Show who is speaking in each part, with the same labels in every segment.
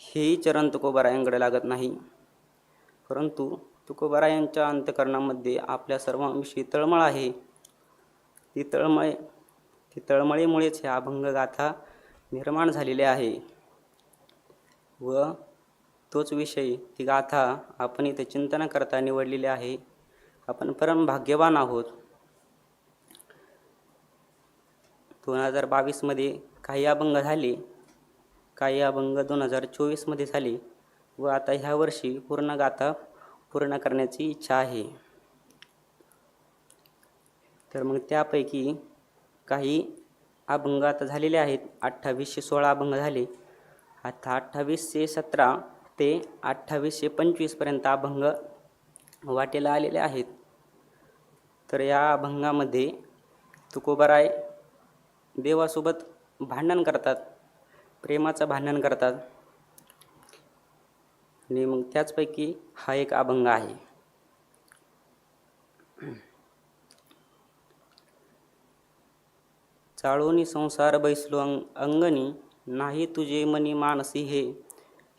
Speaker 1: हेही चरण तुकोबारायांकडे लागत नाही. परंतु तुकोबारायांच्या अंतःकरणामध्ये आपल्या सर्वांविषयी तळमळ आहे. ती तळमळीमुळेच ह्या अभंगगाथा निर्माण झालेली आहे. व तोच विषय, ती गाथा आपण इथे चिंतन करता निवडलेली आहे. आपण परम भाग्यवान आहोत. 2022मध्ये काही अभंग झाले, काही अभंग 2024मध्ये झाले व आता ह्या वर्षी पूर्ण गाथा पूर्ण करण्याची इच्छा आहे. तर मग त्यापैकी काही अभंग आता झालेले आहेत. 2816 अभंग झाले. आता 2817 ते 2825पर्यंत अभंग वाटेला आलेले आहेत. तर या अभंगामध्ये तुकोबाराय देवासोबत भांडण करतात, प्रेमाचं भांडण करतात. आणि मग त्याचपैकी हा एक अभंग आहे. चाळोनी संसार बैसलो अंगणी, नाही तुझे मनी मानसी हे.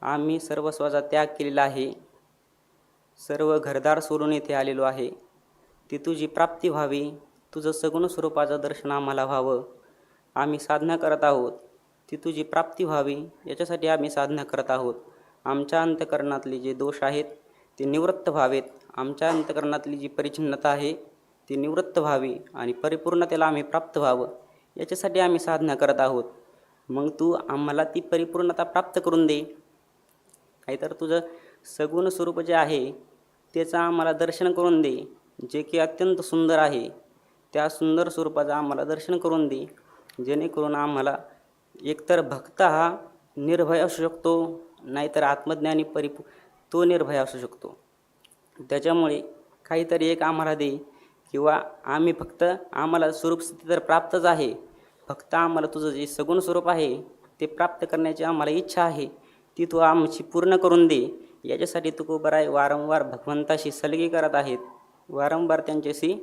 Speaker 1: आम्ही सर्वस्वाचा त्याग केलेला आहे, सर्व घरदार सोडून येथे आलेलो आहे. ती तुझी प्राप्ती व्हावी, तुझं सगुण स्वरूपाचं दर्शन आम्हाला व्हावं. आम्ही साधना करत आहोत, ती तुझी प्राप्ती व्हावी याच्यासाठी आम्ही साधना करत आहोत. आमच्या अंतःकरणातले जे दोष आहेत ते निवृत्त व्हावेत. आमच्या अंतःकरणातली जी परिच्छिन्नता आहे ती निवृत्त व्हावी आणि परिपूर्णतेला आम्ही प्राप्त व्हावं याच्यासाठी आम्ही साधना करत आहोत. मग तू आम्हाला ती परिपूर्णता प्राप्त करून दे. नाहीतर तुझं सगुण स्वरूप जे आहे त्याचं आम्हाला दर्शन करून दे, जे की अत्यंत सुंदर आहे. त्या सुंदर स्वरूपाचं आम्हाला दर्शन करून दे, जेणेकरून आम्हाला एकतर भक्त हा निर्भय असू शकतो, नाहीतर आत्मज्ञानी तो निर्भय असू शकतो. त्याच्यामुळे काहीतरी एक आम्हाला दे, किंवा आम्ही फक्त आम्हाला स्वरूपस्थिती तर प्राप्तच आहे, फक्त आम्हाला तुझं जे सगुण स्वरूप आहे ते प्राप्त करण्याची आम्हाला इच्छा आहे, ती तू आमची पूर्ण करून दे. याच्यासाठी तुकोबाराय वारंवार भगवंताशी सलगी करत आहेत, वारंवार त्यांच्याशी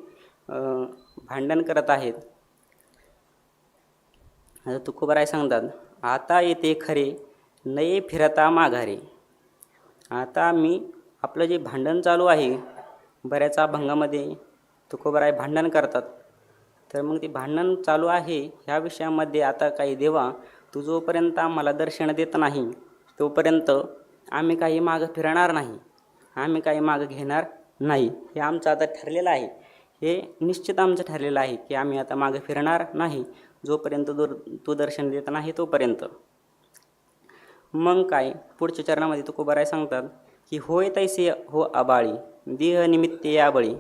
Speaker 1: भांडण करत आहेत. आता तुकोबाराय सांगतात, आता येते खरे नये फिरता माघारे. आता आपलं जे भांडण चालू आहे, बऱ्याच अभंगामध्ये तुकोबाराय भांडण करतात. तर मग ते भांडण चालू आहे ह्या विषयामध्ये आता काही देवा, तू जोपर्यंत आम्हाला दर्शन देत नाही तोपर्यंत आम्ही काही मागं फिरणार नाही, आम्ही काही मागं घेणार नाही. हे आमचं आता ठरलेलं आहे, हे निश्चित आमचं ठरलेलं आहे की आम्ही आता मागं फिरणार नाही जोपर्यंत तू दर्शन देत नाही तोपर्यंत. मग काय पुढच्या चरणामध्ये तुकोबाराय सांगतात की होय तैसे हो आबाळी, देह निमित्ते आबळी.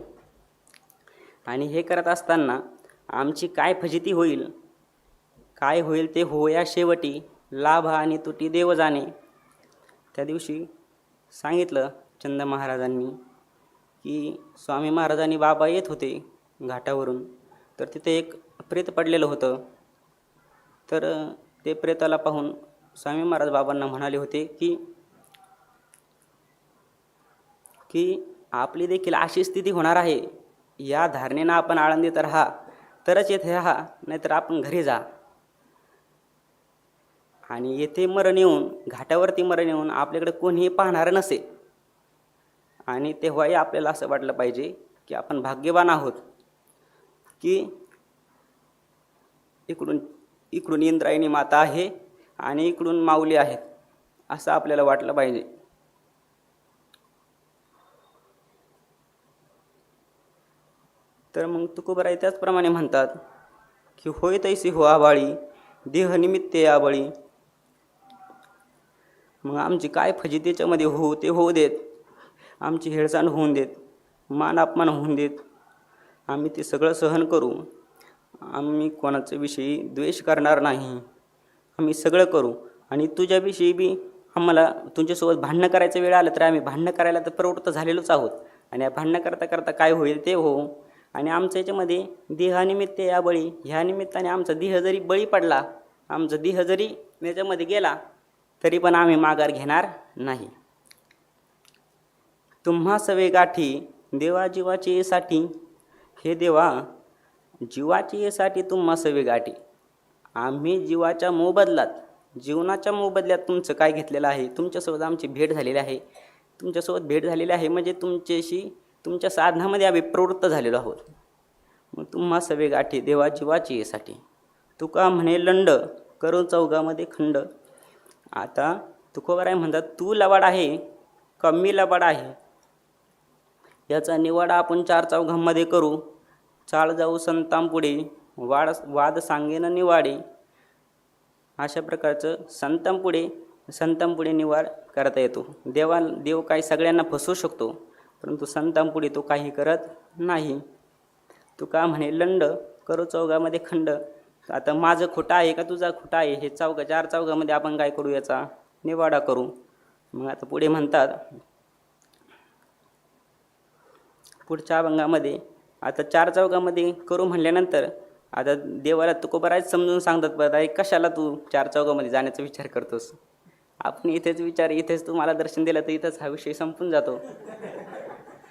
Speaker 1: आणि हे करत असताना आमची काय फजिती होईल, काय होईल ते होया शेवटी, लाभ आणि तुटी देव जाणे. त्या दिवशी सांगितलं चंद महाराजांनी की स्वामी महाराजांनी बाबा येत होते घाटावरून, तर तिथे एक प्रेत पडलेलं होतं. तर ते प्रेताला पाहून स्वामी महाराज बाबांना म्हणाले होते की आपली देखील अशी स्थिती होणार आहे, या धारणेनं आपण आळंदीत राहा तरच येथे राहा, नाहीतर आपण घरी जा. आणि येथे मरण येऊन, घाटावरती मरण येऊन आपल्याकडे कोणीही पाहणारं नसेल. आणि तेव्हाही आपल्याला असं वाटलं पाहिजे की आपण भाग्यवान आहोत की इकडून इंद्रायणी माता आहे आणि इकडून माऊली आहेत, असं आपल्याला वाटलं पाहिजे. तर मग तुकोबाराय त्याचप्रमाणे म्हणतात की होय तैसी हो आबाळी, देह निमित्ते आबळी. मग आमची काय फजितीच्यामध्ये होऊ ते होऊ देत, आमची हेळसांड होऊन देत, मान अपमान होऊन देत, आम्ही ते सगळं सहन करू. आम्ही कोणाच्या विषयी द्वेष करणार नाही, आम्ही सगळं करू. आणि तुझ्याविषयी बी आम्हाला तुमच्यासोबत भांडणं करायचं वेळ आलं तर आम्ही भांडणं करायला तर प्रवृत्त झालेलोच आहोत. आणि या भांडणं करता करता काय होईल ते हो. आणि आमच्या याच्यामध्ये देहानिमित्त या बळी, ह्या निमित्ताने आमचा देह जरी बळी पडला, आमचा देह जरी याच्यामध्ये गेला, तरी पण आम्ही माघार घेणार नाही. तुम्हा सवे गाठी देवा जीवाची येसाठी, हे देवा जीवाची येसाठी तुम्हा सवे गाठी. आम्ही जीवाच्या मोबदलात जीवनाच्या मोबदल्यात तुमचं काय घेतलेलं आहे? तुमच्यासोबत आमची भेट झालेली आहे. तुमच्यासोबत भेट झालेली आहे म्हणजे तुमच्याशी तुमच्या साधनामध्ये आम्ही प्रवृत्त झालेलो आहोत. मग तुम्हा सवे गाठी देवा जीवाची येसाठी. तुका म्हणे लंड करो चौघामध्ये खंड. आता तुकोबाराय म्हणतात तू लबाड आहे का मी लबाड आहे, याचा निवाडा आपण चार चौघांमध्ये करू. चाळ जाऊ संतांपुढे वाद सांगेन निवाडे. अशा प्रकारचं संतांपुढे निवाड करता येतो. देव काही सगळ्यांना फसवू शकतो, परंतु संतांपुढे तो काही करत नाही. तुका म्हणे लंड करो चौघामध्ये खंड. आता माझं खोटं आहे का तुझा खोटा आहे, हे चार चौघामध्ये आपण काय करू, याचा निवाडा करू. मग आता पुढे म्हणतात पुढच्या अभंगामध्ये, आता चार चौघामध्ये करू म्हणल्यानंतर आता देवाला तुकोबाराज समजून सांगतात, बरं कशाला तू चार चौघामध्ये जाण्याचा विचार करतोस. आपण इथेच तुम्हाला दर्शन दिलं तर इथंच हा विषय संपून जातो.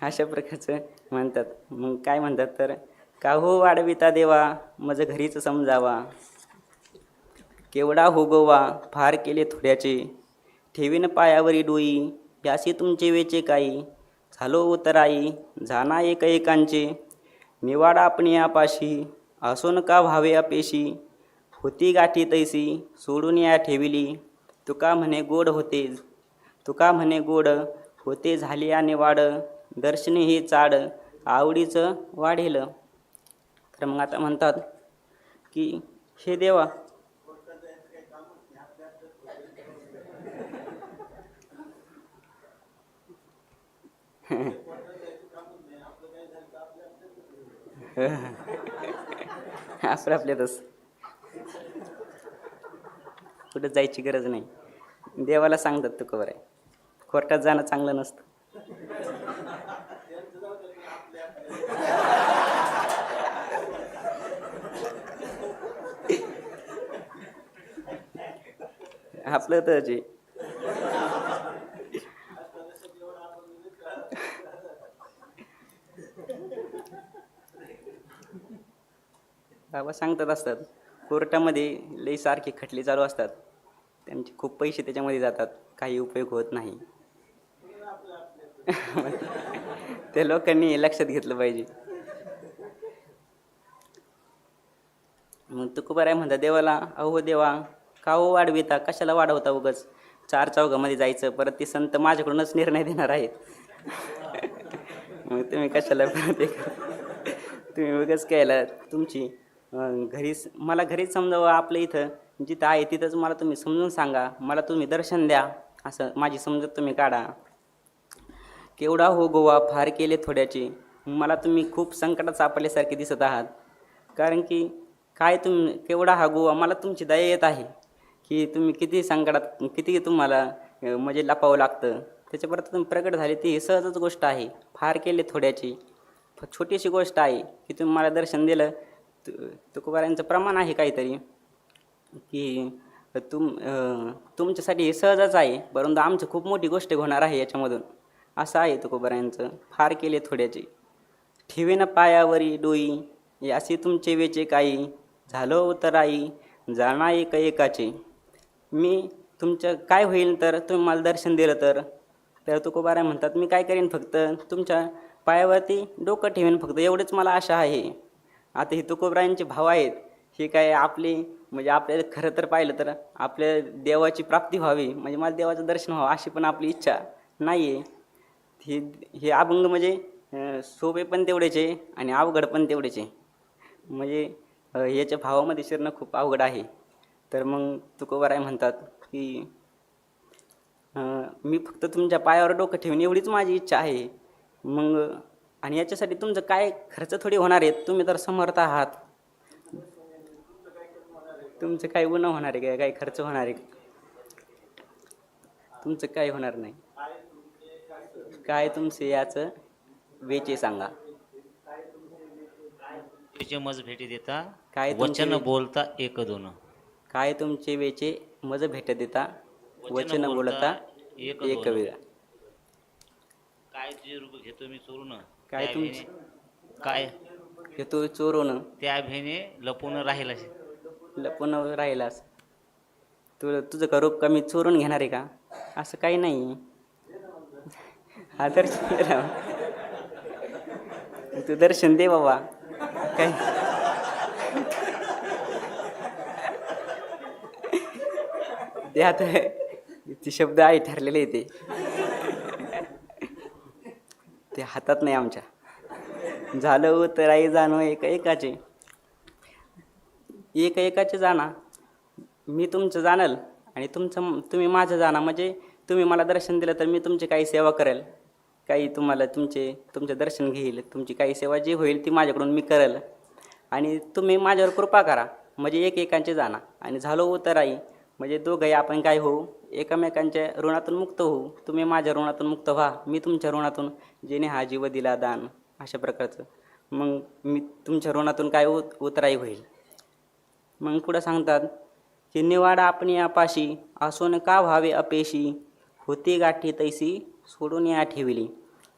Speaker 1: अशा प्रकारचं म्हणतात. मग काय म्हणतात तर, का हो वाढविता देवा मज घरीच समजावा. केवढा हो गोवा फार केले थोड्याचे. ठेवीन पायावरी डोई यासी तुमचे वेचे काही. झालो उतराई जाना एकांचे. निवाडा आपणी आपाशी असो नका व्हावे अपेशी. होती गाठी तैसी सोडून या ठेविली. तुका म्हणे गोड होते झाले या निवाड. दर्शने हे चाड आवडीचं वाढेल. तर मग आता म्हणतात की हे देवा आपल्यातच कुठं जायची गरज नाही. देवाला सांगतात तुकोबाराय कोर्टात जाणं चांगलं नसतं. आपलं तर जे बाबा सांगतात असतात, कोर्टामध्ये लई सारखे खटले चालू असतात, त्यांचे खूप पैसे त्याच्यामध्ये जातात, काही उपयोग होत नाही. त्या लोकांनी लक्षात घेतलं पाहिजे. मग तुकोबाराय म्हणतात देवाला, अहो देवा का हो वाढविता, कशाला वाढवता उगाच. चार चौघामध्ये जायचं, परत ते संत माझ्याकडूनच निर्णय देणार आहेत. मग तुम्ही कशाला परत तुम्ही उगाच केला तुमची मला घरीच समजावं. आपलं इथं जिथं आहे तिथंच मला तुम्ही समजून सांगा, मला तुम्ही दर्शन द्या, असं माझी समजूत तुम्ही काढा. केवढा हो गोवा फार केले थोड्याचे. मला तुम्ही खूप संकटात सापडल्यासारखे दिसत आहात, कारण की काय केवढा हा गोवा, मला तुमची दया येत आहे की तुम्ही किती संकटात, किती तुम्हाला म्हणजे लपावं लागतं. त्याच्यापर्यंत तुम्ही प्रगट झाले ती सहजच गोष्ट आहे. फार केले थोड्याची छोटीशी गोष्ट आहे की तुम्ही मला दर्शन दिलं. तुकोबारायांचं प्रमाण आहे काहीतरी की तुमच्यासाठी हे सहजच आहे, परंतु आमचं खूप मोठी गोष्ट होणार आहे याच्यामधून, असं आहे तुकोबारायांचं. फार केले थोड्याचे ठेवेन पायावरी डोई असे तुमचे वेचे काही. झालो उतराई जाणा एकाचे. मी तुमचं काय होईल तर तुम्ही मला दर्शन दिलं तर तुकोबाराय म्हणतात मी काय करेन, फक्त तुमच्या पायावरती डोकं ठेवेन, फक्त एवढंच मला आशा आहे. आता हे तुकोबारायांचे भाव आहेत, हे काय आपले म्हणजे आपल्याला खरं तर पाहिलं तर आपल्या देवाची प्राप्ती व्हावी, म्हणजे मला देवाचं दर्शन व्हावं अशी पण आपली इच्छा नाही आहे. हे अभंग म्हणजे सोपे पण तेवढेचे आणि अवघड पण तेवढेचे, म्हणजे याच्या भावामध्ये शिरणं खूप अवघड आहे. तर मग तुकोबाराय म्हणतात की मी फक्त तुमच्या पायावर डोकं ठेवून एवढीच माझी इच्छा आहे. मग आणि याच्यासाठी तुमचं काय खर्च थोडी होणार आहे, तुम्ही तर समर्थ आहात. तुमचं काय गुन्हा होणार आहे का, काही खर्च होणार आहे, तुमचं काय होणार नाही. काय तुमचे याचं वेचे सांगा.
Speaker 2: मज भेटी देता
Speaker 1: काय
Speaker 2: वचन बोलता एक दोन.
Speaker 1: काय तुमचे वेचे मज भेट देता वचन बोलता एक वेळा.
Speaker 2: काय जे रूप घेतो मी चोरून,
Speaker 1: काय तुमचे
Speaker 2: काय
Speaker 1: घेतो चोरून,
Speaker 2: त्या भेने लपून राहिलास.
Speaker 1: लपून राहिलास. तुझं का रूप कमी चोरून घेणार आहे का? असं काही नाही. हा दर्शन दे ना. तू दर्शन दे बाबा. काय ते आता ते शब्द आहे ठरलेले ते ते हातात नाही आमच्या. झालं उतराई जाणं एकाचे एकाचे जाणा. मी तुमचं जाणल आणि तुम्ही माझं जाणा. म्हणजे तुम्ही मला दर्शन दिलं तर मी तुमची काही सेवा करेल, काही तुम्हाला तुमचं दर्शन घेईल, तुमची काही सेवा जी होईल ती माझ्याकडून मी करेल. आणि तुम्ही माझ्यावर कृपा करा म्हणजे एकाचे जाणा. आणि झालो उतराई म्हणजे दोघंही आपण काय होऊ, एकमेकांच्या ऋणातून मुक्त होऊ. तुम्ही माझ्या ऋणातून मुक्त व्हा, मी तुमच्या ऋणातून, जेणे हा जीव दिला दान, अशा प्रकारचं. मग मी तुमच्या ऋणातून काय उतराई होईल. मग पुढं सांगतात की निवाडा आपण यापाशी असून का व्हावे अपेशी, होती गाठी तैसी सोडून या ठेविली.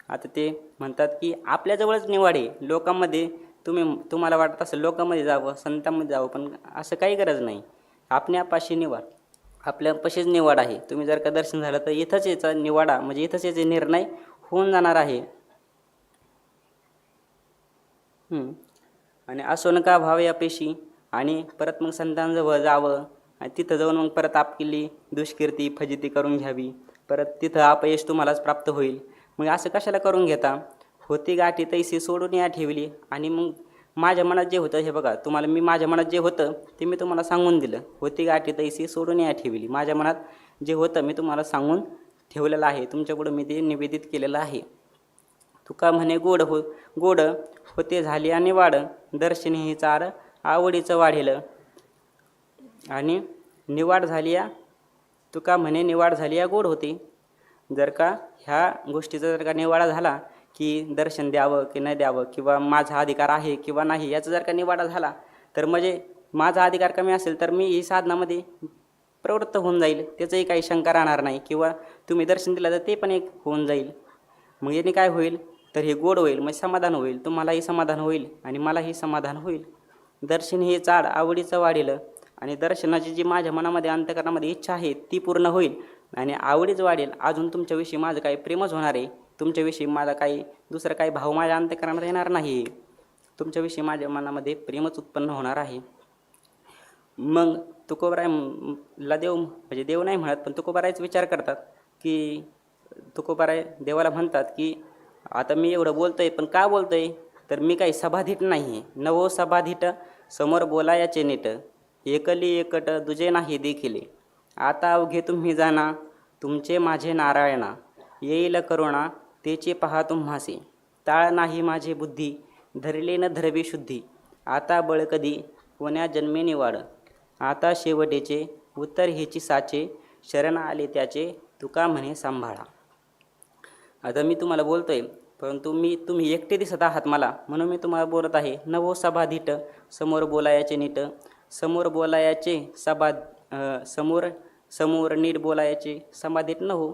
Speaker 1: आता ते म्हणतात की आपल्याजवळच निवाडे. लोकांमध्ये तुम्हाला वाटत असेल लोकांमध्ये जावं, संतांमध्ये जावं, पण असं काही गरज नाही. आपल्यापाशी निवाड, आपल्यापाशीच निवाड आहे. तुम्ही जर का दर्शन झालं तर इथंच याचा निवाडा म्हणजे इथंच याचे निर्णय होऊन जाणार आहे. आणि असो का व्हावे अपेशी. आणि परत मग संतांजवळ जावं आणि तिथं जाऊन मग परत आपली दुष्कीर्ती फजिती करून घ्यावी. परत तिथं अपयश तुम्हालाच प्राप्त होईल. मग असं कशाला करून घेता. होती गाठी तैसी सोडून या ठेवली. आणि मग माझ्या मनात जे होतं हे बघा, तुम्हाला मी माझ्या मनात जे होतं ते मी तुम्हाला सांगून दिलं. होती गाठी तैसी सोडून या ठेवली. माझ्या मनात जे होतं मी तुम्हाला सांगून ठेवलेलं आहे, तुमच्यापुढं मी ते निवेदित केलेलं आहे. तुका म्हणे गोड होते झाली आणि वाढ, दर्शन ही चार आवडीचं वाढेलं. आणि निवाड झाली या, तुका म्हणे निवाड झाली या गोड होते. जर का ह्या गोष्टीचा जर का निवाडा झाला की दर्शन द्यावं की नाही द्यावं, किंवा माझा अधिकार आहे किंवा नाही, याचा जर का निवाडा झाला तर म्हणजे माझा अधिकार कमी असेल तर मी ही साधनामध्ये प्रवृत्त होऊन जाईल, त्याचंही काही शंका राहणार नाही. किंवा तुम्ही दर्शन दिलं तर ते पण एक होऊन जाईल. मग याने काय होईल तर हे गोड होईल, म्हणजे समाधान होईल. तुम्हालाही समाधान होईल आणि मलाही समाधान होईल. दर्शन हे चाड आवडीचं वाढेलं. आणि दर्शनाची जी माझ्या मनामध्ये अंतकरणामध्ये इच्छा आहे ती पूर्ण होईल आणि आवडीच वाढेल. अजून तुमच्याविषयी माझं काही प्रेमच होणार आहे. तुमच्याविषयी माझा काही दुसरा काही भाव माझ्या अंतकरणामध्ये येणार नाही. तुमच्याविषयी माझ्या मनामध्ये प्रेमच उत्पन्न होणार आहे. मग तुकोबारायला देव म्हणजे देव नाही म्हणत, पण तुकोबारायच विचार करतात की तुकोबाराय देवाला म्हणतात की आता मी एवढं बोलतोय पण का बोलतोय, तर मी काही सभाधीट नाही आहे. नवो सभाधीट समोर बोलायाचे नीट, एकली एकट दुजे नाही देखिले. आता अवघे तुम्ही जाणा तुमचे माझे नारायणा, येईल करुणा तेचे पहा तुम्हासी. ताळ नाही माझे बुद्धी धरले न धरवी शुद्धी, आता बळ कधी कोण्या जन्मे निवाड. आता शेवटेचे उत्तर हेची साचे, शरण आले त्याचे तुका म्हणे सांभाळा. आता मी तुम्हाला बोलतोय परंतु तुम्ही एकटे दिसत आहात मला, म्हणून मी तुम्हाला बोलत आहे. नवो सभाधीट समोर बोलायाचे नीट, समोर बोलायाचे समोर नीट बोलायाचे समाधीट न हो.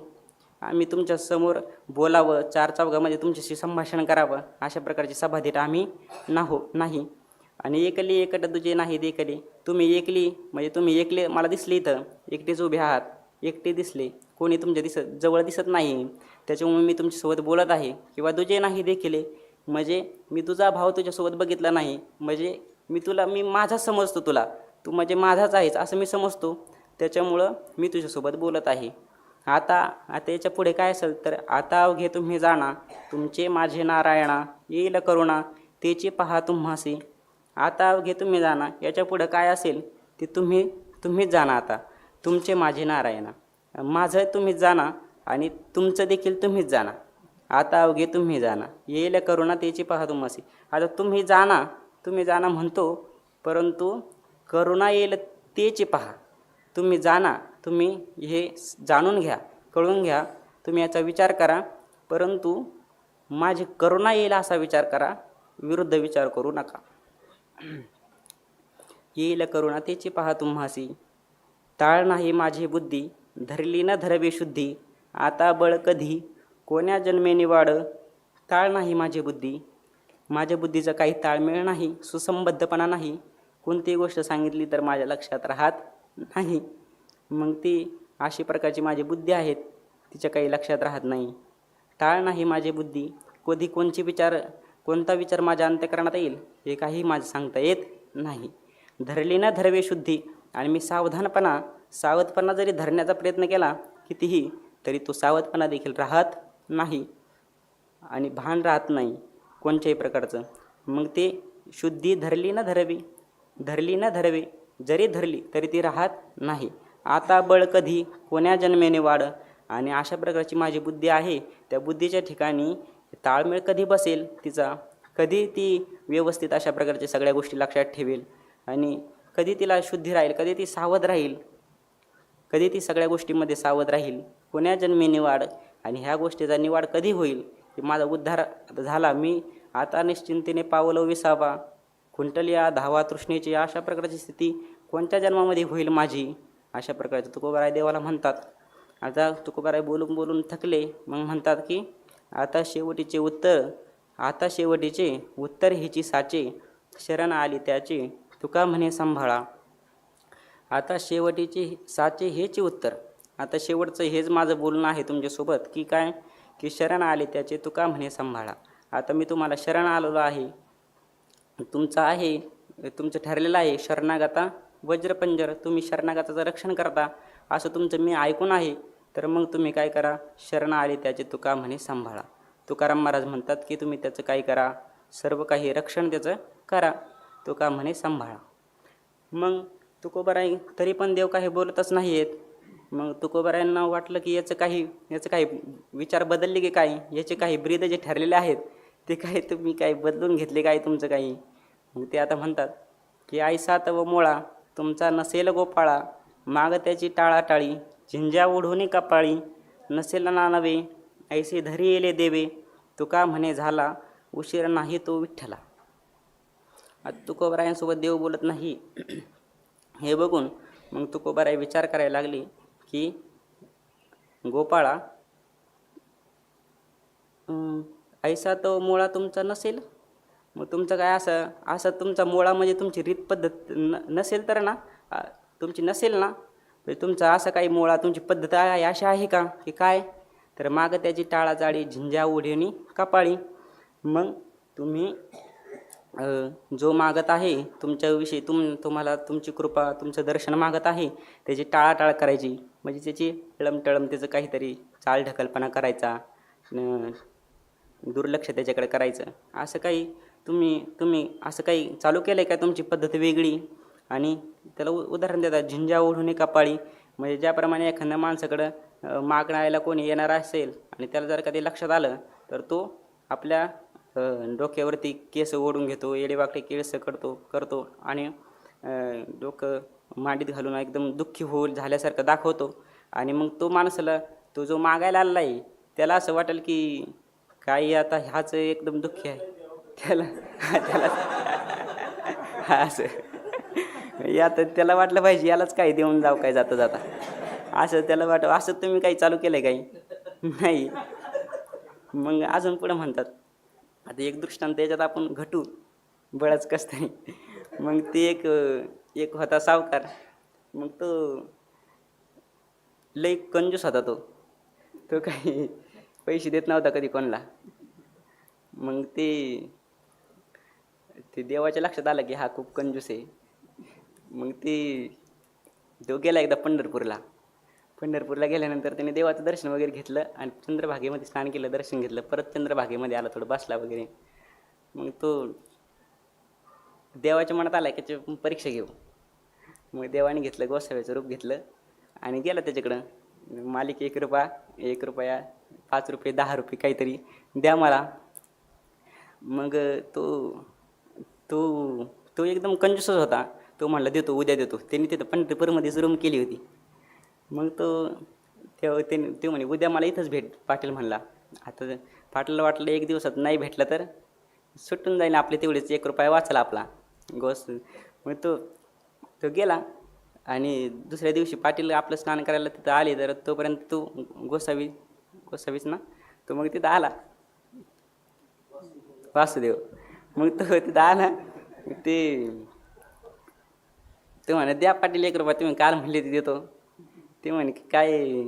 Speaker 1: आम्ही तुमच्या समोर बोलावं, चार चौघामध्ये तुमच्याशी संभाषण करावं, अशा प्रकारची सभाधीट आम्ही नाही. आणि एकली एकट दुजे नाही देखले. तुम्ही एकली म्हणजे तुम्ही एकले मला दिसले, इथं एकटेच उभे आहात, एकटे दिसले, कोणी तुमच्या जवळ दिसत नाही, त्याच्यामुळे मी तुमच्यासोबत बोलत आहे. किंवा दुजे नाही देखले म्हणजे मी तुझा भाव तुझ्यासोबत बघितला नाही, म्हणजे मी माझा समजतो तुला, तू म्हणजे माझाच आहेस असं मी समजतो, त्याच्यामुळं मी तुझ्यासोबत बोलत आहे. आता याच्या पुढे काय असेल तर आता अवघे तुम्ही जाणा तुमचे माझे नारायणा, येईल करुणा तेची पहा तुम्हासी. आता अवघे तुम्ही जाणा, याच्या पुढं काय असेल ते तुम्हीच जाणा. आता तुमचे माझे नारायणा, माझं तुम्हीच जाणा आणि तुमचं देखील तुम्हीच जाणा. आता अवघे तुम्ही जाणा, येईल करुणा तेची पहा तुम्हासी. आता तुम्ही जाणा म्हणतो, परंतु करुणा येईल तेची पहा. तुम्ही जाणा, तुम्ही हे जाणून घ्या, कळून घ्या, तुम्ही याचा विचार करा, परंतु माझी करुणा येईल असा विचार करा, विरुद्ध विचार करू नका. येईल करुणा तेची पहा तुम्हासी. ताळ नाही माझी बुद्धी धरली न धरवी शुद्धी, आता बळ कधी कोण्या जन्मे निवाड. ताळ नाही माझी बुद्धी, माझ्या बुद्धीचा काही ताळमेळ नाही, सुसंबद्धपणा नाही. कोणतीही गोष्ट सांगितली तर माझ्या लक्षात राहत नाही. मग ती अशी प्रकारची माझी बुद्धी आहेत, तिच्या काही लक्षात राहत नाही. टाळ नाही माझी बुद्धी, कधी कोणता विचार माझ्या अंतःकरणात येईल हे काही माझं सांगता येत नाही. धरली ना धरवे शुद्धी, आणि मी सावधपणा जरी धरण्याचा प्रयत्न केला कितीही, तरी तो सावधपणा देखील राहत नाही आणि भान राहत नाही कोणत्याही प्रकारचं. मग ते शुद्धी धरली ना धरवे जरी धरली तरी ती राहत नाही. आता बळ कधी कोण्या जन्मेने वाढ, आणि अशा प्रकारची माझी बुद्धी आहे. त्या बुद्धीच्या ठिकाणी ताळमेळ कधी बसेल तिचा, कधी ती व्यवस्थित अशा प्रकारच्या सगळ्या गोष्टी लक्षात ठेवेल, आणि कधी तिला शुद्धी राहील, कधी ती सावध राहील, कधी ती सगळ्या गोष्टींमध्ये सावध राहील. कोण्या जन्मी निवाड, आणि ह्या गोष्टीचा निवाड कधी होईल की माझा उद्धार झाला, मी आता निश्चिंतेने पावलं विसावा, खुंटल्या धावा तृष्णेची, अशा प्रकारची स्थिती कोणत्या जन्मामध्ये होईल माझी, अशा प्रकारचं तुकोबाराय देवाला म्हणतात. आता तुकोबाराय बोलून थकले. मग म्हणतात की आता शेवटीचे उत्तर हिची साचे, शरण आली त्याचे तुका म्हणे सांभाळा. आता शेवटीचे साचे हेचे उत्तर, आता शेवटचं हेच माझं बोलणं आहे तुमच्यासोबत की काय, की शरण आले त्याचे तुका म्हणे सांभाळा. आता मी तुम्हाला शरण आलेलो आहे, तुमचं ठरलेलं आहे शरणागता वज्रपंजर, तुम्ही शरणागताचं रक्षण करता असं तुमचं मी ऐकून आहे. तर मग तुम्ही काय करा, शरण आले त्याचे तुका म्हणे सांभाळा. तुकाराम महाराज म्हणतात की तुम्ही त्याचं काय करा, सर्व काही रक्षण त्याचं करा, तुका म्हणे सांभाळा. मग तुकोबाराय तरी पण देव काही बोलतच नाही आहेत. मग तुकोबारायांना वाटलं की याचं काही विचार बदलले की काय, याचे काही ब्रीद जे ठरलेले आहेत ते काही तुम्ही काही बदलून घेतले काय तुमचं काही. मग ते आता म्हणतात की ऐसा तव मोळा तुमचा नसेल गोपाळा, माग त्याची टाळाटाळी झिंजा ओढून कपाळी, नसेल ना नवे ऐसे धरी येले देवे, तुका म्हणे झाला उशीर नाही तो विठ्ठला. आता तुकोबारायांसोबत देव बोलत नाही हे बघून मग तुकोबाराय विचार करायला लागले की गोपाळा ऐसा तो मुळा तुमचा नसेल, मग तुमचं काय असं तुमचा मुळा म्हणजे तुमची रीत पद्धत नसेल तर ना, तुमची नसेल ना, तुमचा असं काही मुळा तुमची पद्धत आहे अशा आहे का की काय, तर मागं त्याची टाळा जाळी झिंजा उडीनी कपाळी. मग तुम्ही जो मागत आहे तुमच्याविषयी तुम्हाला तुमची कृपा तुमचं दर्शन मागत आहे त्याची टाळाटाळ करायची, म्हणजे त्याची टळमटळम त्याचं काहीतरी चालढकलपणा करायचा, दुर्लक्ष त्याच्याकडे करायचं, असं काही तुम्ही असं काही चालू केलं आहे का तुमची पद्धत वेगळी. आणि त्याला उदाहरण देतात झिंजा ओढून कपाळी, म्हणजे ज्याप्रमाणे एखाद्या माणसाकडं मागणायला कोणी येणार असेल आणि त्याला जर कधी लक्षात आलं तर तो आपल्या डोक्यावरती केस ओढून घेतो, येडेवाकडे केस करतो आणि डोकं मांडीत घालून एकदम दुःखी झाल्यासारखं दाखवतो. आणि मग तो माणसाला तो जो मागायला आलेला आहे त्याला असं वाटेल की काही आता ह्याच एकदम दुःखी आहे, त्याला असं आता त्याला वाटलं पाहिजे यालाच काही देऊन जाऊ काय जाता असं त्याला वाटतं. असं तुम्ही काही चालू केलं काही नाही. मग अजून पुढं म्हणतात, आता एक दृष्टांत त्याच्यात आपण घटू बळच कसं नाही. मग ते एक होता सावकार, मग तो लई कंजूस होता, तो काही पैसे देत नव्हता कधी कोणाला. मग ते देवाच्या लक्षात आलं की हा खूप कंजूस आहे. मग तो गेला एकदा पंढरपूरला गेल्यानंतर त्याने देवाचं दर्शन वगैरे घेतलं आणि चंद्रभागेमध्ये स्नान केलं, दर्शन घेतलं, परत चंद्रभागेमध्ये आला, थोडं बसला वगैरे. मग तो देवाच्या मनात आला की त्याची परीक्षा घेऊ. मग देवाने घेतलं, गोसाव्याचं रूप घेतलं आणि गेला त्याच्याकडं. मालिक 1 रुपया 5 रुपये 10 रुपये काहीतरी द्या मला. मग तो एकदम कंजूसच होता. तो म्हणला देतो, उद्या देतो. त्यांनी तिथं पंढरपूरमध्येच रूम केली होती. मग ते म्हणे उद्या मला इथंच भेट, पाटील म्हणला. आता पाटलाला वाटलं एक दिवसात नाही भेटला तर सुटून जाईल आपले तेवढेच 1 रुपया वाचला आपला गोस. मग तो गेला आणि दुसऱ्या दिवशी पाटील आपलं स्नान करायला तिथं आले, तर तोपर्यंत तो गोसावीच ना, तो मग तिथं आला वासुदेव. मग तो तिथं आला, ते म्हणा द्या पाटील 1 रुपया, तुम्ही काल म्हणले ते देतो. ते म्हणे की काय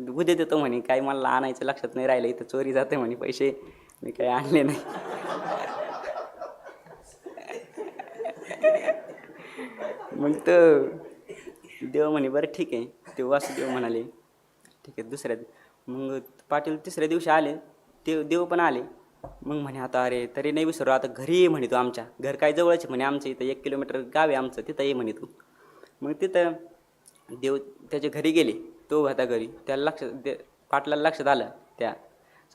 Speaker 1: उद्या देतो म्हणे, काय मला आणायचं लक्षात नाही राहिलं, इथं चोरी जाते म्हणे पैसे, मी काही आणले नाही. मग तर देव म्हणे बरं ठीक आहे. ते वासुदेव म्हणाले ठीक आहे. मग पाटील तिसऱ्या दिवशी आले, ते देव पण आले. मग म्हणे आता अरे तरी नाही विसरू, आता घरी ये म्हणे तू, आमच्या घर काय जवळच म्हणे, आमचं इथं 1 किलोमीटर गाव आहे आमचं, तिथं ये म्हणे तू. मग तिथं देव त्याच्या घरी गेले. तो होता घरी. त्याला पाटलाला लक्षात आलं त्या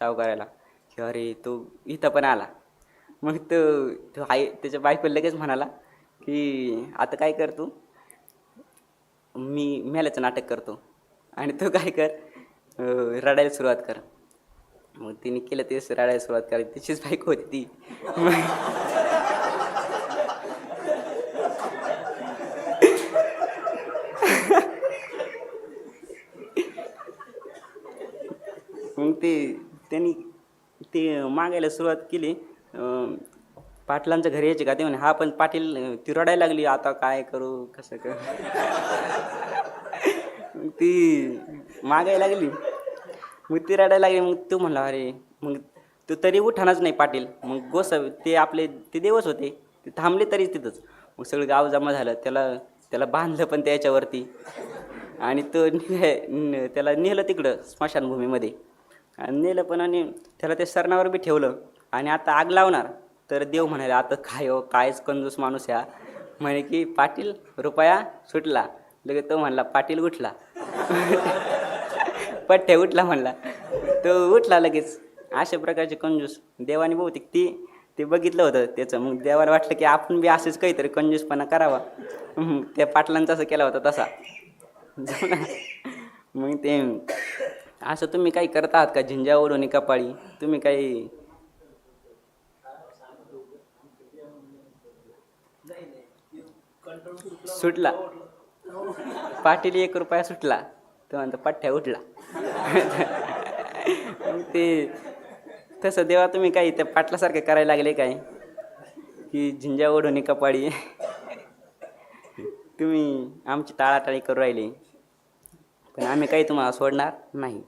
Speaker 1: सावकाराला की अरे तो इथं पण आला. मग तो आई त्याच्या बायको लगेच म्हणाला की आता काय कर तू, मी मेल्याचं नाटक करतो आणि तो काय कर रडायला सुरुवात कर. मग तिने केलं तेच, रडायला सुरुवात करायची. तिचीच बायको होती ती. मग त्यांनी ते मागायला सुरुवात केली. पाटलांच्या घरी यायचे का ते म्हणे, हा पण पाटील ती रडायला लागली, आता काय करू कसं कर. मग ती मागायला लागली, मग ती रडायला लागली. मग तू म्हणला अरे, मग तू तरी उठानाच नाही पाटील. मग ते आपले ते देवच होते, ते थांबले तरी तिथंच. मग सगळं गाव जमा झालं, त्याला बांधलं पण त्याच्यावरती आणि तो त्याला नेलं तिकडं स्मशानभूमीमध्ये आणि नेलं पण, आणि त्याला ते सरणावर बी ठेवलं. आणि आता आग लावणार तर देव म्हणाले आता काय हो, कायच कंजूस माणूस ह्या. म्हणे की पाटील रुपया सुटला. लगेच तो म्हणला पाटील उठला. पठ्ठ्या उठला म्हणला, तो उठला लगेच. अशा प्रकारचे कंजूस देवाने बहुतेक ते बघितलं होतं त्याचं. मग देवाला वाटलं की आपण बी असंच काहीतरी कंजूसपणा करावा. त्या पाटलांचा असं केला होता तसा. मग ते असं तुम्ही काही करत आहात का, झिंजा ओढून कपाळी? तुम्ही काही सुटला पाटील 1 रुपया सुटला, तो म्हणतो पठ्ठ्या उठला. मग ते तसं देवा तुम्ही काही त्या पाटलासारखे करायला लागले काय की झिंजा ओढून कपाळी? तुम्ही आमची टाळाटाळी करू राहिली, पण आम्ही काही तुम्हाला सोडणार नाही.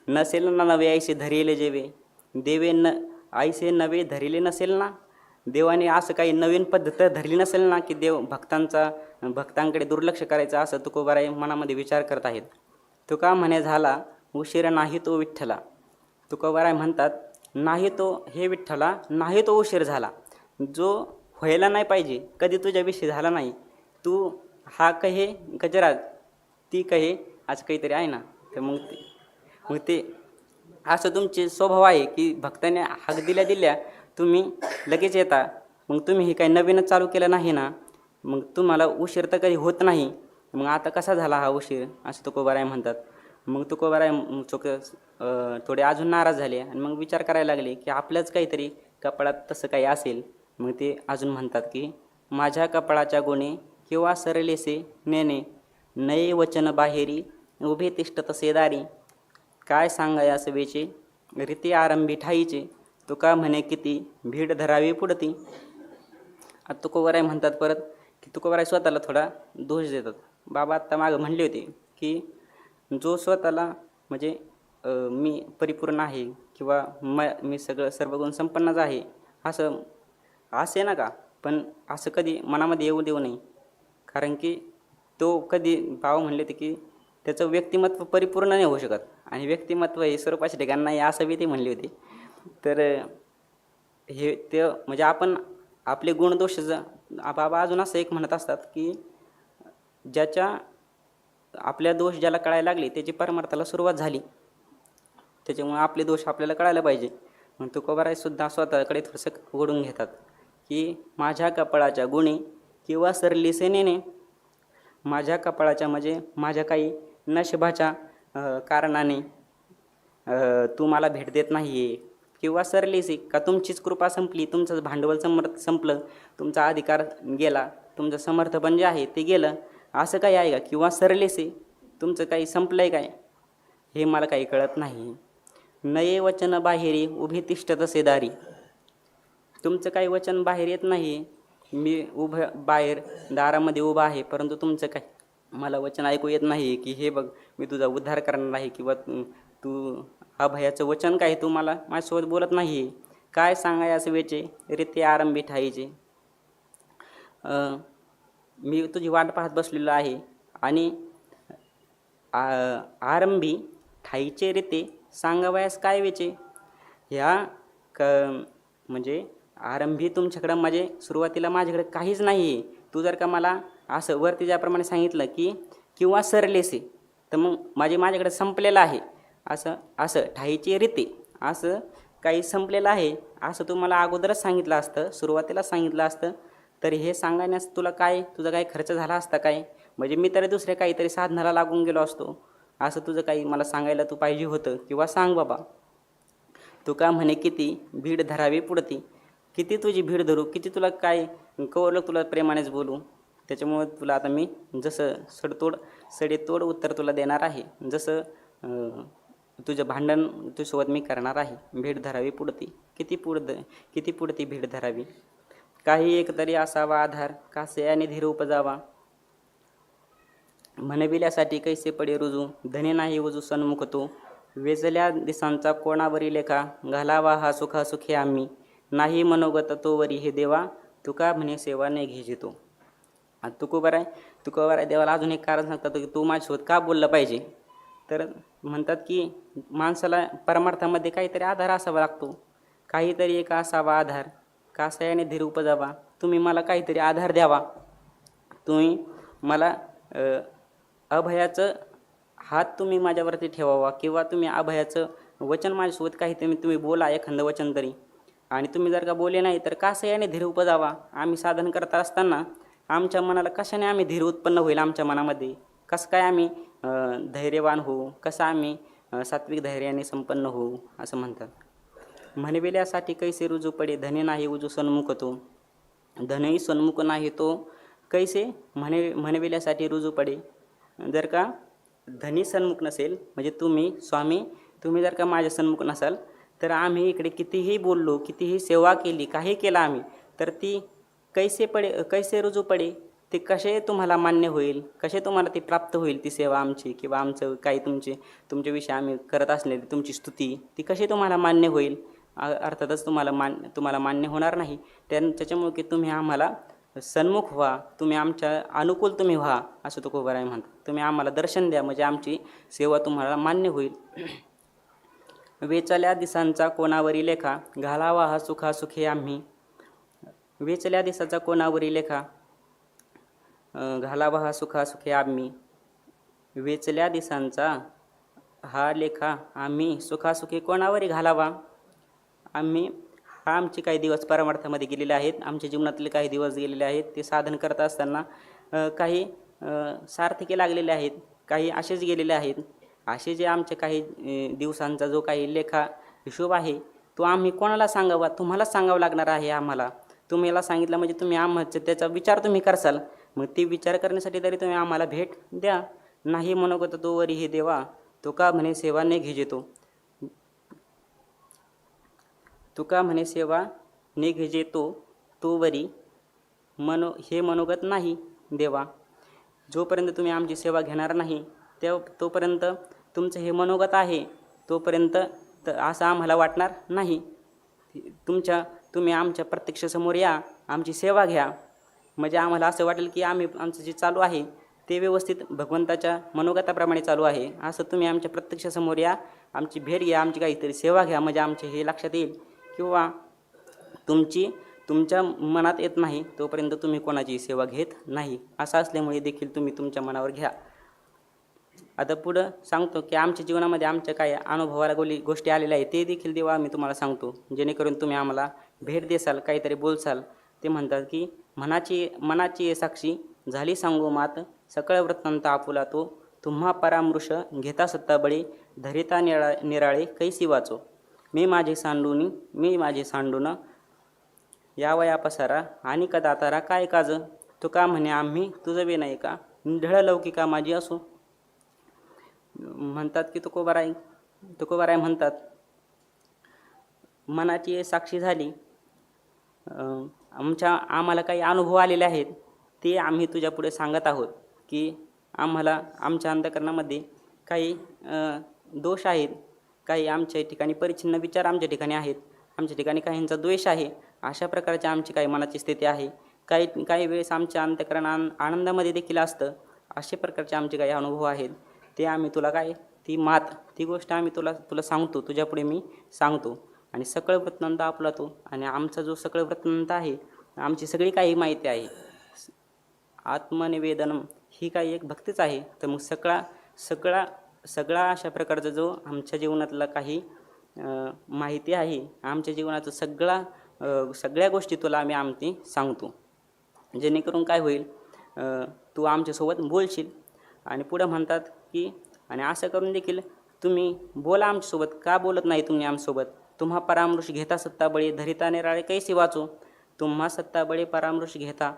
Speaker 1: नसेल ना नवे ऐसे धरिले जेवे, देवे न ऐसे नवे धरिले नसेल ना. देवाने असं काही नवीन पद्धत धरली नसेल ना की भक्तांकडे दुर्लक्ष करायचं, असं तुकोबाराय मनामध्ये विचार करत आहेत. तुका म्हणे झाला उशीर नाही तो विठ्ठला. तुकोबाराय म्हणतात नाही तो हे विठ्ठला, नाही तो उशीर झाला. जो व्हायला नाही पाहिजे कधी तुझ्याविषयी झाला नाही, तू हा कहे गजराज ती कहे, असं काहीतरी आहे ना. तर मग ते असं तुमचे स्वभाव आहे की भक्ताने हाक दिल्या तुम्ही लगेच येता. मग तुम्ही हे काही नवीनच चालू केलं नाही ना, मग तुम्हाला उशीर तर कधी होत नाही. मग आता कसा झाला हा उशीर, असं तुकोबाराय म्हणतात. मग तुकोबाराय थोडे अजून नाराज झाले आणि मग विचार करायला लागले की आपल्याच काहीतरी कपाळात तसं काही असेल. मग ते अजून म्हणतात की माझ्या कपाळाच्या गुणे किंवा सरलेसे नेणे, नये वचन बाहेरी उभे तिष्ठ तसे दारी. काय सांगाया सवेचे रीती आरंभी ठाईचे, तुका म्हणे किती भीड धरावी पुढती. आता तुकोबाराय म्हणतात परत की तुकोबाराय स्वतःला थोडा दोष देतात. बाबा आत्ता मागं म्हणले होते की जो स्वतःला म्हणजे मी परिपूर्ण आहे किंवा मी सर्व गुण संपन्नच आहे असं असे ना का, पण असं कधी मनामध्ये येऊ देऊ नये. कारण की तो कधी बाबा म्हणले होते की त्याचं व्यक्तिमत्व परिपूर्ण नाही होऊ शकत आणि व्यक्तिमत्व हे स्वरूपाच्या ठिकाणी नाही, असं बी ते म्हणले होते. तर हे ते म्हणजे आपण आपले गुणदोष बाबा अजून असं एक म्हणत असतात की आपल्या दोष ज्याला कळायला लागले त्याची परमार्थाला सुरुवात झाली, त्याच्यामुळे आपले दोष आपल्याला कळायला पाहिजे. मग तुकोबारायसुद्धा स्वतःकडे थोडंसं ओढून घेतात की माझ्या कपाळाच्या गुणी किंवा सरली सेनेने, माझ्या कपाळाच्या म्हणजे माझ्या काही नशिबाच्या कारणाने तू मला भेट देत नाही आहे, किंवा सरलीसी का तुमचीच कृपा संपली, तुमचं भांडवल संपलं, तुमचा अधिकार गेला, तुमचं समर्थपण जे आहे ते गेलं, असं काही आहे का? किंवा सरलेसे तुमचं काही संपलं आहे काय, हे मला काही कळत नाही. नये वचन बाहेरी उभी तिष्ठ तसे दारी, तुमचं काही वचन बाहेर येत नाही, मी बाहेर दारामध्ये उभा आहे, परंतु तुमचं काय मला वचन ऐकू येत नाही की हे बघ मी तुझा उद्धार करणार आहे किंवा तू अभयाचं वचन काय तू मला माझ्यासोबत बोलत नाही काय सांगाय असं वेचे रीते आरंभी ठाईचे. मी तुझी वाट पाहत बसलेलो आहे आणि आरंभी ठाईचे रीते सांगावयास काय वेचे. ह्या क म्हणजे आरंभी तुमच्याकडं म्हणजे सुरुवातीला माझ्याकडे काहीच नाही आहे. तू जर का मला असं वरती ज्याप्रमाणे सांगितलं की किंवा सरलेसे तर मग माझ्याकडे संपलेलं आहे असं असं ठाईची रीते असं काही संपलेलं आहे असं तू मला अगोदरच सांगितलं असतं, सुरुवातीला सांगितलं असतं तर हे सांगण्यास तुला काय तुझा काही खर्च झाला असता काय. म्हणजे मी तरी दुसऱ्या काहीतरी साधनाला लागून गेलो असतो असं तुझं काही मला सांगायला तू पाहिजे होतं. किंवा सांग बाबा तू का म्हणे किती भीड धरावी पुढती. किती तुझी भीड धरू, किती तुला काय कवरलं तुला प्रेमानेच बोलू. त्याच्यामुळे तुला आता मी जसं सडेतोड उत्तर तुला देणार आहे. जसं तुझं भांडण तुझ्यासोबत मी करणार आहे. भीड धरावी पुढती किती पुढती भीड धरावी. काही एक तरी असावा आधार कासयाने धीर उपजावा. म्हणविल्यासाठी कैसे पडे रुजू धने नाही उजू सन्मुख तो. वेचल्या दिसांचा कोणावरी लेखा घालावा हा सुखासुखी आम्ही. नाही मनोगत तोवरी हे देवा तुका म्हणे सेवा ने घेजितो. तुकोबर आहे देवाला अजून एक कारण सांगतात की तू माझ्यासोबत का बोललं पाहिजे. तर म्हणतात की माणसाला परमार्थामध्ये काहीतरी आधार असावा लागतो. काहीतरी एक असावा आधार कासयाने धीर उपजावा. तुम्ही मला काहीतरी आधार द्यावा. तुम्ही मला अभयाचं हात तुम्ही माझ्यावरती ठेवावा किंवा तुम्ही अभयाचं वचन माझ्यासोबत काहीतरी तुम्ही बोला एखादं वचन तरी. आणि तुम्ही जर का बोले नाही तर कासयाने धीर उपजावा. आम्ही साधन करत असताना आमच्या मनाला कशाने आम्ही धीर उत्पन्न होईल आमच्या मनामध्ये. कसं काय आम्ही धैर्यवान होऊ, कसं आम्ही सात्विक धैर्याने संपन्न होऊ असं म्हणतात. म्हणविल्यासाठी कैसे रुजू पडे धने नाही उजू सन्मुख तो. धनही सन्मुख नाही तो कैसे म्हणविल्यासाठी रुजू पडे. जर का धनी सन्मुख नसेल म्हणजे तुम्ही स्वामी तुम्ही जर का माझ्या सन्मुख नसाल तर आम्ही इकडे कितीही बोललो कितीही सेवा केली काही केलं आम्ही तर ती कैसे रुजू पडे. ते कसे तुम्हाला मान्य होईल, कसे तुम्हाला ती प्राप्त होईल ती सेवा आमची किंवा आमचं काही तुमच्याविषयी आम्ही करत असलेली तुमची स्तुती ती कशी तुम्हाला मान्य होईल. अर्थातच तुम्हाला मान्य होणार नाही. त्याच्यामुळे की तुम्ही आम्हाला सन्मुख व्हा, तुम्ही आमच्या अनुकूल तुम्ही व्हा असं तुकोबाराय म्हणतात. तुम्ही आम्हाला दर्शन द्या म्हणजे आमची सेवा तुम्हाला मान्य होईल. वेचल्या दिसांचा कोणावरी लेखा घालावा हा सुखासुखी आम्ही. वेचल्या दिसाचा कोणावरी लेखा घालावा हा सुखासुखी आम्ही. वेचल्या दिसांचा हा लेखा आम्ही सुखासुखी कोणावरी घालावा. आम्ही आमचे काही दिवस परमार्थामध्ये गेलेले आहेत, आमच्या जीवनातले काही दिवस गेलेले आहेत. ते साधन करत असताना काही सार्थकी लागलेले आहेत, काही असेच गेलेले आहेत. असे जे आमचे काही दिवसांचा जो काही लेखा हिशोब आहे तो आम्ही कोणाला सांगावा. तुम्हालाच सांगावं लागणार आहे आम्हाला. तुम्हाला सांगितलं म्हणजे तुम्ही आम्हाला त्याचा विचार तुम्ही करसाल. मग ती विचार करण्यासाठी तरी तुम्ही आम्हाला भेट द्या. नाही मनोगत तोवरी हे देवा तुका म्हणे सेवा ने घेजेतो. तुका म्हणे सेवा ने घेजेतो तोवरी हे मनोगत नाही देवा. जोपर्यंत तुम्ही आमची सेवा घेणार नाही तोपर्यंत तुमचं हे मनोगत आहे तोपर्यंत असं आम्हाला वाटणार नाही. तुम्ही आमच्या प्रत्यक्षसमोर या, आमची सेवा घ्या म्हणजे आम्हाला असं वाटेल की आमचं जे चालू आहे ते व्यवस्थित भगवंताच्या मनोगताप्रमाणे चालू आहे. असं तुम्ही आमच्या प्रत्यक्षसमोर या, आमची भेट घ्या, आमची काहीतरी सेवा घ्या म्हणजे आमचे हे लक्षात येईल. किंवा तुमच्या मनात येत नाही तोपर्यंत तुम्ही कोणाची सेवा घेत नाही. असं असल्यामुळे देखील तुम्ही तुमच्या मनावर घ्या. आता पुढं सांगतो की आमच्या जीवनामध्ये आमच्या काय अनुभवाला गोष्टी आलेल्या आहेत ते देखील देवा आम्ही तुम्हाला सांगतो जेणेकरून तुम्ही आम्हाला भेट देसाल, काहीतरी बोलसाल. ते म्हणतात की मनाची साक्षी झाली सांगू मात सकळ वृत्तांत आपुला तो. तुम्हा परामृश घेता सत्ता बळी धरिता निराळे कैसी वाचो. मी माझे सांडून यावया पसारा आणि का दातारा काय काज. तुका म्हणे आम्ही तुझं बी नाही का ढळ लौकिका माझी असो. म्हणतात की तुकोबाराय म्हणतात मनाची साक्षी झाली. आम्हाला काही अनुभव आलेले आहेत ते आम्ही तुझ्या पुढे सांगत आहोत की आम्हाला आमच्या अंतःकरणामध्ये काही दोष आहेत, काही आमच्या ठिकाणी परिच्छिन्न विचार आमच्या ठिकाणी आहेत, आमच्या ठिकाणी काहींचा द्वेष आहे. अशा प्रकारची आमची काही मनाची स्थिती आहे. काही काही वेळेस आमच्या अंतःकरण आनंदामध्ये देखील असतं. अशा प्रकारचे आमचे काही अनुभव आहेत. ते आम्ही तुला ती गोष्ट आम्ही तुला सांगतो, तुझ्यापुढे मी सांगतो. आणि सकळ वृत्तांत आपला तो, आणि आमचा जो सकळ वृत्तांत आहे, आमची सगळी काही माहिती आहे. आत्मनिवेदनम ही काही एक भक्तीच आहे. तर मग सगळा अशा प्रकारचा जो आमच्या जीवनातला काही माहिती आहे, आमच्या जीवनाचं सगळ्या गोष्टी तुला आम्ही सांगतो. जेणेकरून काय होईल, तू आमच्यासोबत बोलशील. आणि पुढं म्हणतात की आणि असं करून देखील तुम्ही बोला आमच्यासोबत. का बोलत नाही तुम्ही आमच्यासोबत? तुम्हा परामृश घेता सत्ताबळी, धरिता निराळे कैसे वाचो. तुम्हा सत्ताबळी परामृश घेता.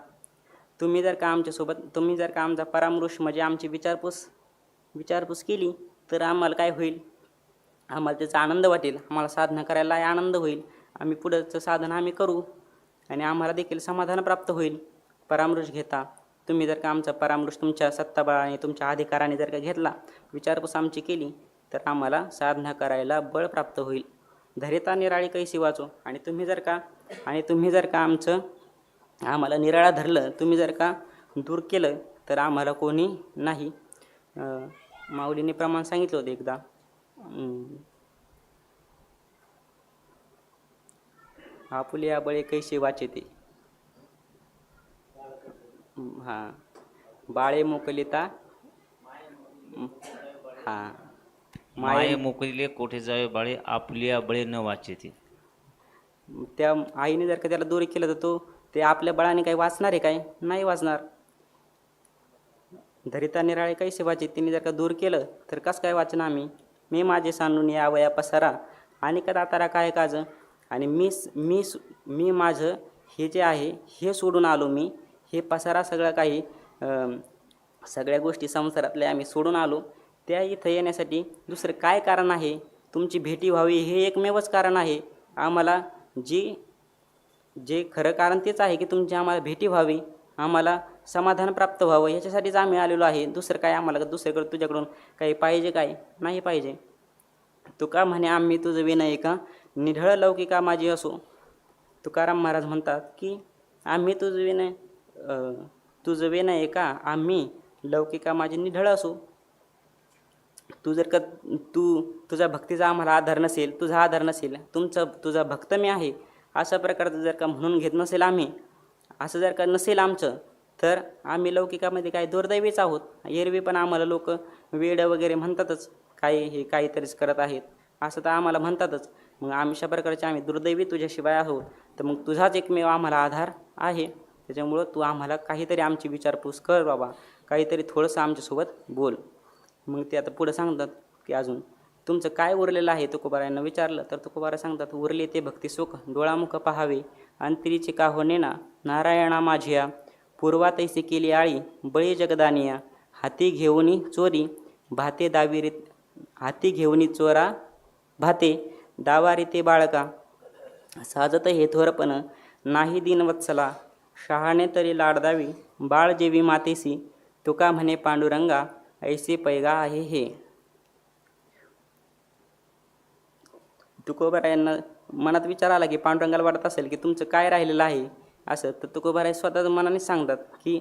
Speaker 1: तुम्ही जर का आमचा परामृश म्हणजे आमची विचारपूस केली, तर आम्हाला काय होईल, आम्हाला त्याचा आनंद वाटेल, आम्हाला साधना करायला आनंद होईल. आम्ही पुढचं साधन आम्ही करू आणि आम्हाला देखील समाधान प्राप्त होईल. परामृश घेता. तुम्ही जर का आमचा परामृश तुमच्या सत्ताबळाने, तुमच्या अधिकाराने जर का घेतला, विचारपूस आमची केली, तर आम्हाला साधना करायला बळ प्राप्त होईल. धरिता निराळी कैसी वाचो. आणि तुम्ही जर का आम्हाला निराळा धरलं, तुम्ही जर का दूर केलं, तर आम्हाला कोणी नाही. माऊलीने प्रमाण सांगितलं होतं एकदा, आपुल्या बळे कैसे वाचेते. हां, बाळे मोकलिता. हां,
Speaker 2: माये मोकळीले कोठे जावे बाळे, आपल्या बळे न वाचेते.
Speaker 1: त्या आईने जर का त्याला दूर केलं, तर ते आपल्या बळाने काही वाचणार आहे काय? नाही वाचणार. धरिता निराळे कैसे वाचे, तिने जर का दूर केलं, तर कसं काय वाचन आम्ही. मी माझे सांडून या वया पसारा, आणि का दातारा काय काज. आणि मी माझं हे जे आहे हे सोडून आलो. मी हे पसारा सगळं काही सगळ्या गोष्टी संसारातल्या आम्ही सोडून आलो. त्या इथं येण्यासाठी दुसरं काय कारण आहे? तुमची भेटी व्हावी हे एकमेवच कारण आहे. आम्हाला जे खरं कारण तेच आहे की तुमची आम्हाला भेटी व्हावी, आम्हाला समाधान प्राप्त व्हावं, याच्यासाठीच आम्ही आलेलो आहे. दुसरं काय आम्हाला दुसरीकडे तुझ्याकडून काही पाहिजे काय? नाही पाहिजे. तुका म्हणे आम्ही तुझं विनय का, निढळ लौकिका माझी असो. तुकाराम महाराज म्हणतात की आम्ही तुझं विनय का, आम्ही लौकिका माझी निढळ असो. तुझा भक्तीचा आम्हाला आधार नसेल, तुझा आधार नसेल, तुझा भक्त मी आहे अशा प्रकारचं जर का म्हणून घेत नसेल आम्ही, असं जर का नसेल आमचं, तर आम्ही लौकिकामध्ये काय दुर्दैवीच आहोत. एरवी पण आम्हाला लोक वेडं वगैरे म्हणतातच, हे काहीतरीच करत आहेत असं तर आम्हाला म्हणतातच. मग अशा प्रकारचे आम्ही दुर्दैवी तुझ्याशिवाय आहोत. तर मग तुझाच एकमेव आम्हाला आधार आहे. त्याच्यामुळं तू आम्हाला काहीतरी आमची विचारपूस कर बाबा, काहीतरी थोडंसं आमच्यासोबत बोल. मग ते आता पुढं सांगतात की अजून तुमचं काय उरलेलं आहे. तुकोबारायांना विचारलं तर तुकोबारा सांगतात, उरले ते भक्ती सुख डोळामुख पहावे, अंतरीचे का हो नेना, नारायणा माझिया पूर्वा तैसे केली आळी, बळी जगदानिया हाती घेऊनी चोरी भाते हाती घेऊनी चोरा भाते दावारी ते बाळका, साजत हे थोरपण नाही दीनवत्सला, शहाणे तरी लाडदावी बाळ जेवी मातेसी, तुका म्हणे पांडुरंगा ऐसे पैगा आहे हे. तुकोबारायांना मनात विचार आला की पांडुरंगाला वाटत असेल की तुमचं काय राहिलेलं आहे असं. तर तुकोबाराय स्वतःच मनाने सांगतात की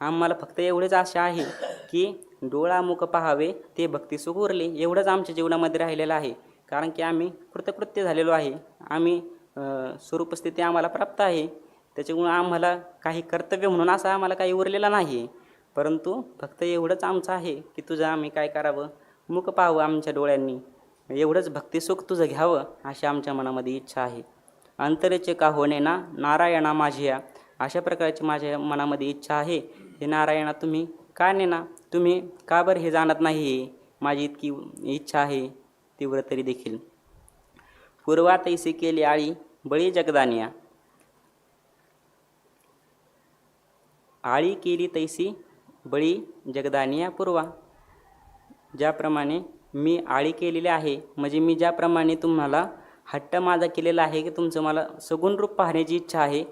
Speaker 1: आम्हाला फक्त एवढेच आशा आहे की डोळामुख पहावे ते भक्तिसुख उरले, एवढंच आमच्या जीवनामध्ये राहिलेलं आहे. कारण की आम्ही कृतकृत्य झालेलो आहे, आम्ही स्वरूपस्थिती आम्हाला प्राप्त आहे. त्याच्यामुळं आम्हाला काही कर्तव्य म्हणून असं आम्हाला काही उरलेलं नाही. परंतु फक्त एवढंच आमचं आहे की तुझं आम्ही काय करावं, मुख पाहावं आमच्या डोळ्यांनी, एवढंच भक्तिसुख तुझं घ्यावं अशी आमच्या मनामध्ये इच्छा आहे. अंतरेचे का होणे ना नारायणा माझिया, अशा प्रकारची माझ्या मनामध्ये इच्छा आहे. हे नारायणा तुम्ही का नेना, तुम्ही का बरं हे जाणत नाही, माझी इतकी इच्छा आहे तीव्र तरी देखील. पूर्वा तैसे केली आळी बळी जगदानिया, आळी केली तैसी बळी जगदानिया पूर्वा. ज्याप्रमाणे मी आळी केलेली आहे, म्हणजे मी ज्याप्रमाणे तुम्हाला हट्ट माझा केलेला आहे की तुमचं मला सगुण रूप पाहण्याची इच्छा आहे.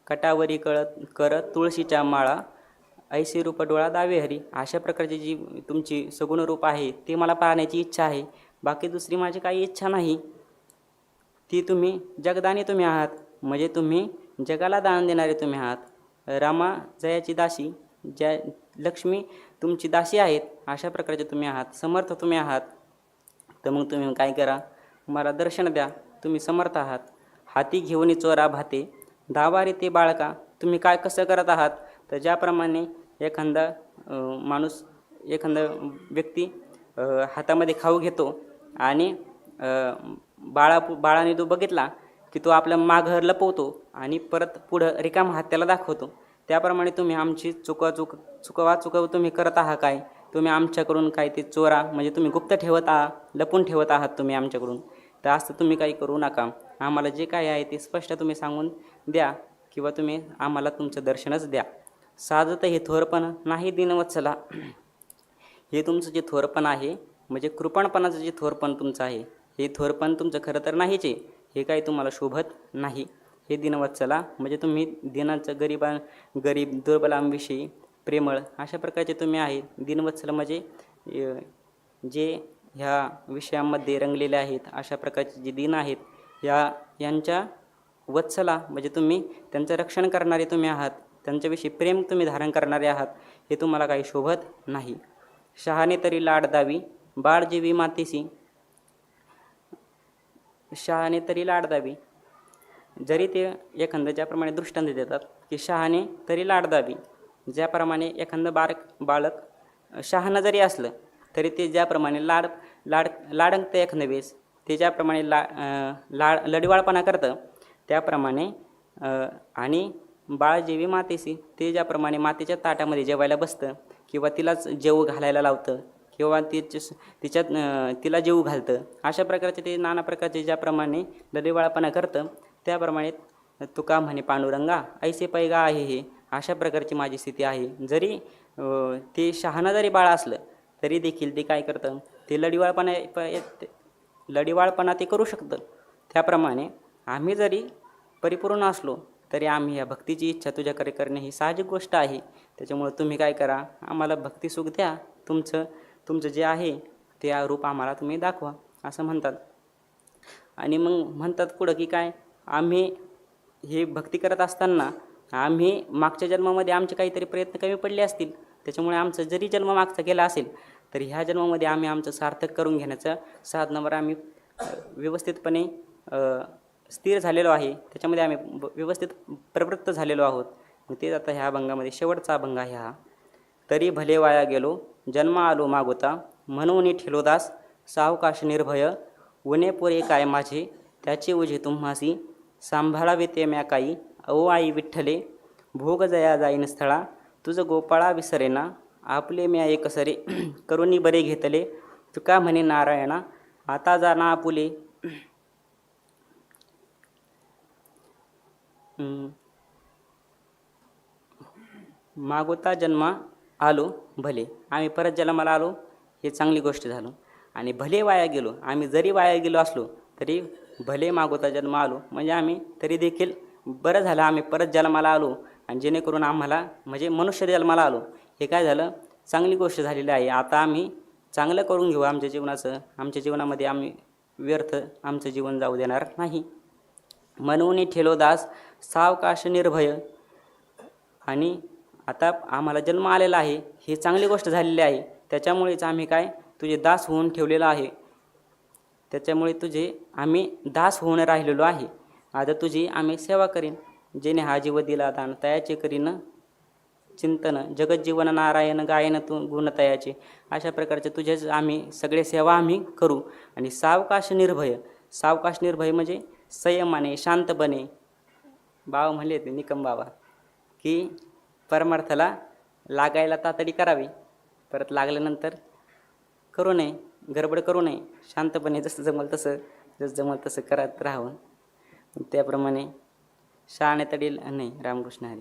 Speaker 1: कटावरी करत तुळशीच्या माळा ऐसे रूप डोळा दावे हरी. अशा प्रकारची जी तुमची सगुण रूप आहे ते मला पाहण्याची इच्छा आहे. बाकी दुसरी माझी काही इच्छा नाही. ती तुम्ही जगदानी तुम्ही आहात, म्हणजे तुम्ही जगाला दान देणारे तुम्ही आहात. रामा जयाची दासी, ज्या लक्ष्मी तुमची दासी आहेत अशा प्रकारचे तुम्ही आहात, समर्थ तुम्ही आहात. तर मग तुम्ही काय करा, मला दर्शन द्या, तुम्ही समर्थ आहात. हाती घेऊन चोरा भाते, दावा ते बाळका. तुम्ही काय कसं करत आहात, तर ज्याप्रमाणे एखादा माणूस, एखादा व्यक्ती हातामध्ये खाऊ घेतो आणि बाळाने तो बघितला की तो आपल्या माघर लपवतो आणि परत पुढं रिकाम हात त्याला दाखवतो. त्याप्रमाणे तुम्ही आमची चुकवा तुम्ही करत आहात काय. तुम्ही आमच्याकडून काय ते चोरा, म्हणजे तुम्ही गुप्त ठेवत आहात, लपून ठेवत आहात तुम्ही आमच्याकडून. तर असं तुम्ही काही करू नका. आम्हाला जे काय आहे ते स्पष्ट तुम्ही सांगून द्या, किंवा तुम्ही आम्हाला तुमचं दर्शनच द्या. साजत हे थोरपण नाही दीनवत्सला. हे तुमचं जे थोरपण आहे, म्हणजे कृपणपणाचं जे थोरपण तुमचं आहे, हे थोरपण तुमचं खरं तर नाहीच आहे. हे काही तुम्हाला शोभत नाही. हे दीनवत्सला, म्हणजे तुम्ही दिनाचं गरीब दुर्बलांविषयी प्रेमळ अशा प्रकारचे तुम्ही आहे. दीनवत्सल म्हणजे जे ह्या विषयांमध्ये रंगलेले आहेत अशा प्रकारचे जे दीन आहेत, यांच्या वत्सला, म्हणजे तुम्ही त्यांचं रक्षण करणारे तुम्ही आहात. त्यांच्याविषयी प्रेम तुम्ही धारण करणारे आहात. हे तुम्हाला काही शोभत नाही. शहाणे तरी लाड दावी, बाळ जीवी मातीसी. शहाणे तरी लाड दावी, जरी ते एखादं ज्याप्रमाणे दृष्टांत देतात की शहाणे तरी लाड दावी, ज्याप्रमाणे एखादं बालक शहाणं जरी असलं तरी ते ज्याप्रमाणे लाडंगतं एखादं वेळेस, ते ज्याप्रमाणे लढीवाळपणा करतं त्याप्रमाणे, आणि बाळ जेवी मातेसी, ते ज्याप्रमाणे मातेच्या ताटामध्ये जेवायला बसतं किंवा तिलाच जेवू घालायला लावतं किंवा तिला जेवू घालतं, अशा प्रकारचे ते नाना प्रकारचे ज्याप्रमाणे लढीवाळपणा करतं, त्याप्रमाणे तुका म्हणे पांडुरंगा ऐसे पैगा आहे हे. अशा प्रकारची माझी स्थिती आहे. जरी ते शहाणं जरी बाळ असलं तरी देखील ते काय करतं, ते लढीवाळपणा ते करू शकतं. त्याप्रमाणे आम्ही जरी परिपूर्ण असलो तरी आम्ही या भक्तीची इच्छा तुझ्याकडे करणे ही साहजिक गोष्ट आहे. त्याच्यामुळं तुम्ही काय करा, आम्हाला भक्तिसुख द्या. तुमचं जे आहे ते रूप आम्हाला तुम्ही दाखवा, असं म्हणतात. आणि मग म्हणतात पुढं की काय, आम्ही हे भक्ती करत असताना आम्ही मागच्या जन्मामध्ये आमचे काहीतरी प्रयत्न कमी पडले असतील, त्याच्यामुळे आमचा जरी जन्म मागचा गेला असेल तरी ह्या जन्मामध्ये आम्ही आमचं सार्थक करून घेण्याच्या साधनावर आम्ही व्यवस्थितपणे स्थिर झालेलो आहे. त्याच्यामध्ये आम्ही व्यवस्थित प्रवृत्त झालेलो आहोत. तेच आता ह्या अभंगामध्ये शेवटचा अभंग आहे हा. तरी भले वाया गेलो जन्म आलो मागोता, म्हणून ठेलो दास सावकाश निर्भय. उने पुरे काय माझे त्याचे उजे तुम्हासी, सांभाळावे ते म्या काही अहो आई विठ्ठले. भोग जया जाईन स्थळा तुझ गोपाळा विसरेना, आपले म्या एकसरे करुणी बरे घेतले. तुका म्हणे नारायणा आता जाना आपुले. मागोता जन्मा आलो भले, आम्ही परत जन्माला आलो हे चांगली गोष्ट झालो. आणि भले वाया गेलो, आम्ही जरी वाया गेलो असलो तरी भले मागोता जन्म आलो, म्हणजे आम्ही तरी देखील बरं झालं आम्ही परत जन्माला आलो. आणि जेणेकरून आम्हाला म्हणजे मनुष्य जन्माला आलो, हे काय झालं, चांगली गोष्ट झालेली आहे. आता आम्ही चांगलं करून घेऊ आमच्या जीवनाचं. आमच्या जीवनामध्ये आम्ही व्यर्थ आमचं जीवन जाऊ देणार नाही. म्हणून ठेलो दास सावकाश निर्भय. आणि आता आम्हाला जन्म आलेला आहे, ही चांगली गोष्ट झालेली आहे. त्याच्यामुळेच आम्ही काय तुझे दास होऊन ठेवलेलं आहे. त्याच्यामुळे तुझे आम्ही दास होऊन राहिलेलो आहे. आता तुझी आम्ही सेवा करीन. जेणे हा जीव दिला दान तयाचे करीन चिंतन, जगज्जीवन नारायण गायन तू गुण तयाचे. अशा प्रकारचे तुझेच आम्ही सगळे सेवा आम्ही करू. आणि सावकाश निर्भय म्हणजे संयमाने शांतपणे. बाबा म्हणले ते निकम बाबा की परमार्थाला लागायला तातडी करावी, परत लागल्यानंतर करू नये, गडबड करू नये, शांतपणे जसं जमल तसं करत राहावं. त्याप्रमाणे शहाणे तडील नाही. रामकृष्ण हरी.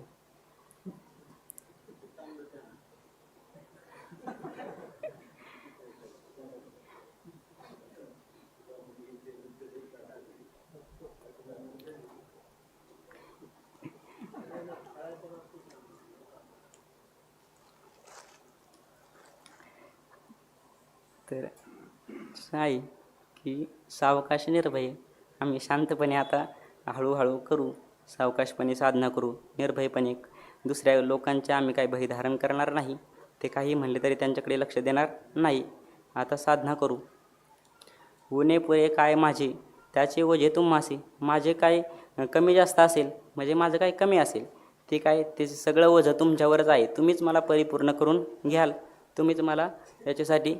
Speaker 1: तर असं आहे की सावकाश निर्भय आम्ही शांतपणे आता हळूहळू करू, सावकाशपणे साधना करू, निर्भयपणे. दुसऱ्या लोकांचे आम्ही काही भय धारण करणार नाही. ते काही म्हणले तरी त्यांच्याकडे लक्ष देणार नाही. आता साधना करू. ऊने पुरे काय माझे त्याचे ओझे तुम्हासी. माझे काय कमी जास्त असेल म्हणजे माझं काय कमी असेल ते काय ते सगळं ओझं तुमच्यावरच आहे. तुम्हीच मला परिपूर्ण करून घ्याल. तुम्हीच मला याच्यासाठी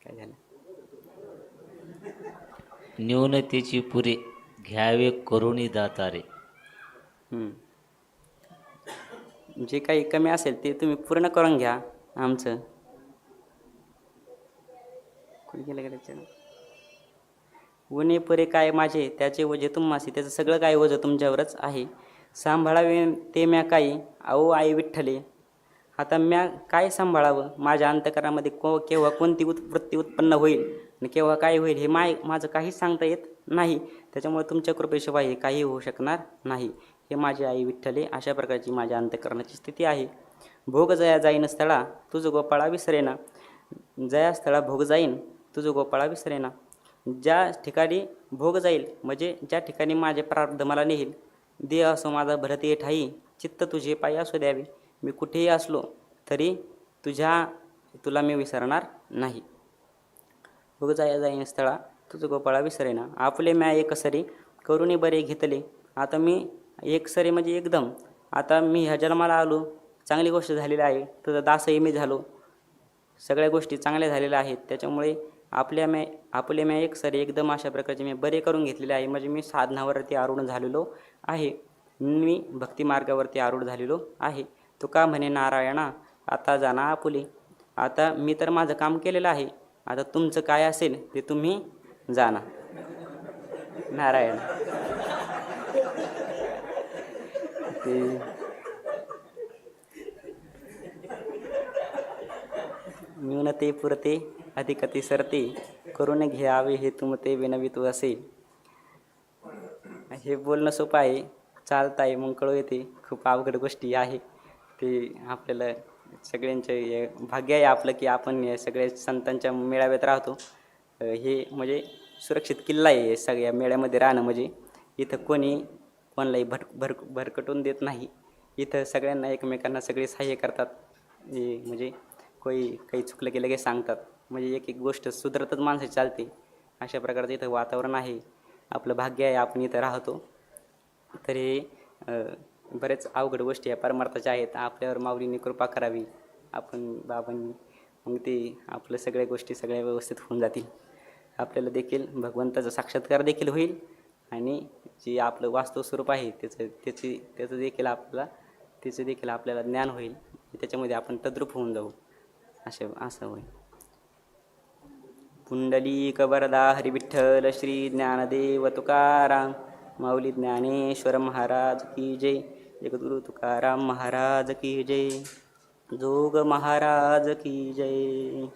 Speaker 1: काय झालं
Speaker 2: न्यूनतेची पुरे घ्यावे करुणी दातारे.
Speaker 1: जे काही कमी असेल ते तुम्ही पूर्ण करून घ्या आमचं. कुठे गेलं का त्याच्यानं? ऊने पुरे काय माझे त्याचे ओझे तुम्हासी. त्याचं सगळं काय ओझं तुमच्यावरच आहे. सांभाळावे ते म्या काही अहो आई विठ्ठले. आता म्या काय सांभाळावं? माझ्या अंतकरणामध्ये केव्हा कोणती वृत्ती उत्पन्न होईल आणि केव्हा काय होईल हे माझं काहीच सांगता येत नाही. त्याच्यामुळे तुमच्या कृपेशिवाय हे काही होऊ शकणार नाही. हे माझी आई विठ्ठले. अशा प्रकारची माझ्या अंतकरणाची स्थिती आहे. भोग जया जाईन स्थळा तुझ गोपाळा विसरेना. जया स्थळा भोग जाईन तुझ गोपाळा विसरेना. ज्या ठिकाणी भोग जाईल म्हणजे ज्या ठिकाणी माझे प्रारब्ध मला नेईल. देह असो माझा भरत ये ठाई चित्त तुझे पायी असू द्यावे. मी कुठेही असलो तरी तुला मी विसरणार नाही. भोग जाया जाईन स्थळा तुझ गोपाळा विसरेना. आपले म्या एकसरी करुणी बरे घेतले. आता मी एकसरी म्हणजे एकदम. आता मी ह्या जन्माला आलो, चांगली गोष्ट झालेली आहे. तुझा दासही मी झालो, सगळ्या गोष्टी चांगल्या झालेल्या आहेत. त्याच्यामुळे आपले म्या एकसरी एकदम अशा प्रकारचे मी बरे करून घेतलेले आहे. म्हणजे मी साधनावरती आरूढ झालेलो आहे. मी भक्तिमार्गावरती आरूढ झालेलो आहे. तुका म्हणे नारायणा आता जाना आपुले. आता मी तर माझं काम केलेलं आहे. आता तुमचं काय असेल ते तुम्ही जाणा. नारायण ते न्यूनते पुरते अधिकते सरते करून घ्यावे हे तुमते विनवितो असे. हे बोलणं सोपं आहे, चालत आहे, मग कळू येते. खूप अवघड गोष्टी आहे ते. आपल्याला सगळ्यांचे भाग्य आहे आपलं की आपण या सगळ्या संतांच्या मेळाव्यात राहतो. हे म्हणजे सुरक्षित किल्ला आहे सगळ्या मेळ्यामध्ये राहणं. म्हणजे इथं कोणालाही भरकटून देत नाही. इथं सगळ्यांना एकमेकांना सगळे सहाय्य करतात. म्हणजे काही चुकलं की लगेच सांगतात. म्हणजे एक गोष्ट सुधरतच माणसं चालते. अशा प्रकारचं इथं वातावरण आहे. आपलं भाग्य आहे आपण इथं राहतो. तर हे बरेच अवघड गोष्टी या परमार्थाच्या आहेत. आपल्यावर माऊलींनी कृपा करावी, आपण बाबांनी, मग ते आपलं सगळ्या गोष्टी सगळ्या व्यवस्थित होऊन जातील. आपल्याला देखील भगवंताचा साक्षात्कार देखील होईल आणि जे आपलं वास्तव स्वरूप आहे त्याचं देखील आपल्याला ज्ञान होईल. त्याच्यामध्ये आपण तद्रूप होऊन जाऊ असं होईल. पुंडलिक वरदा हरी विठ्ठल श्री ज्ञानदेव तुकाराम माऊली ज्ञानेश्वर महाराज की जय. जगद्गुरु तुकाराम महाराज की जय. जोग महाराज की जय.